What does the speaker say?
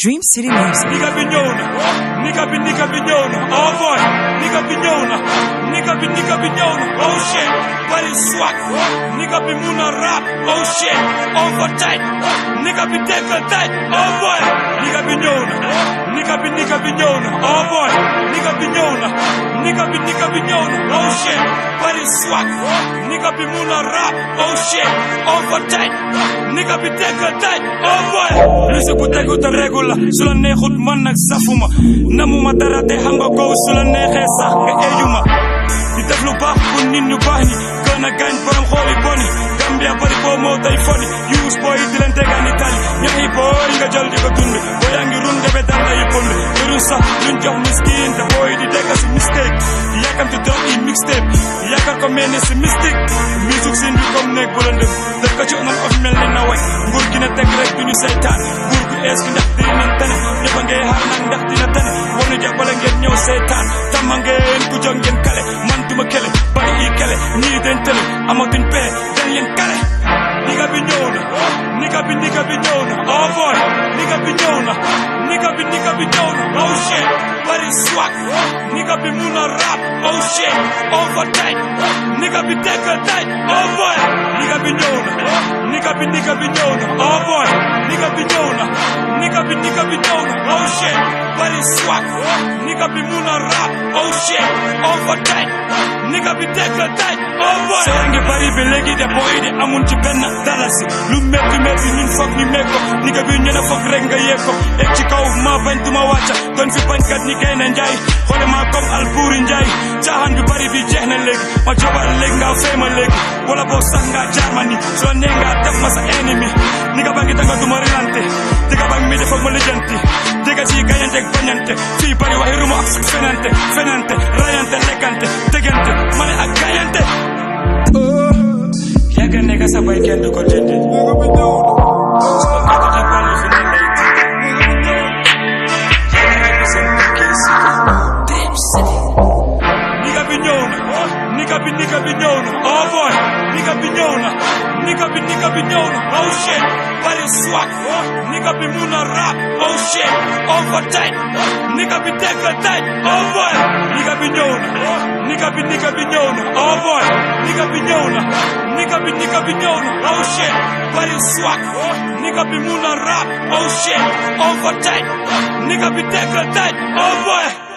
Dream City Music. Nigga Bignona, nigga Bignona, oh boy, nigga Bignona, nigga Bignona, oh shit, body swag, nigga Bimuna rap, oh shit, overtime, nigga Biteka tight, oh boy, nigga Bignona, nigga Bignona, oh boy, nigga Bignona, nigga Bignona, oh shit, body swag, nigga Bimuna rap, oh shit, overtime, nigga Biteka tight, oh boy, lise butegu ta regular. Su la neexut man nag safuma namuma dara te xam nga ko su la neexee sax nga eeyuma di def lu baax pour nit ñu baax ñi gën a gaañ borom xooli boni Gambia bari boo moo tay foni use boy di leen tegaani tali ñaxi booy nga jël di ko dund boo yaa ngi runde be dal lay bond duru sax luñ jox miskin te booy di dégg si mistake yakamti drop yi mixtape yakal ko mel ni si mystique musique sin bi comme nekk bu lëndëm def ko ci onon of mel ni na way nguur gi na teg rek duñu seytaan nguur gu ees gi ndax dinañ tane ñëpp a ngee xaar nag ndax dina tane wonu jàppale ngeen ñëw seytaan tàmma ngeen ku jóg ngeen kale man duma kele bari i kele ñii den tële amatuñ pee dañ leen kale nigga bi ñëw na nigga bi ñëw na oh boy nigga bi ñëw na nigga bi ñëw na oh shit bari swag nigga bi mun a rap oh shit overtime nigga bi tekkal tight oh boy nigga bi ñëw na nigga bi ñëw na oh boy nigga bi ñëw na nigga bi ñëw na oh shit bari swag nigga bi mun a rap oh shit overtime nigga bi tekkal tight oh boy soo ngi bari bi léegi de boy di amun ci benn dalasi lu metti ñun foog ñu meeg ko nigga bi ñu ne foog rek nga yegg ko egg ci kaw ma bañ duma wàcca doon fi bañkat ni gay na njaay xoole ma comme Albuuri Njaay caaxaan bi bari bi jeex na léegi ma jobal léegi nga fay ma léegi wala boo sax nga jaar ma ni soo nee nga def ma sa ennemi nigga ba ngi tanga duma rilante digga ba mi defoog ma lijjanti digga ci gañante ak bañante fii bari waxi rumo ak fenante rayante lekkante tegante ma ne ak gañante yàgg nekk sa bay kenn du ko dindi nigga bi ñëw na oh boy nigga bi ñëw na oh shit bari swag nigga bi mun a rap oh shit overtime nigga bi tekkal tight oh boy nigga bi ñëw na nigga bi ñëw na oh boy nigga bi ñëw na oh shit bari swag nigga bi mun a rap oh shit overtime nigga bi tekkal tight oh boy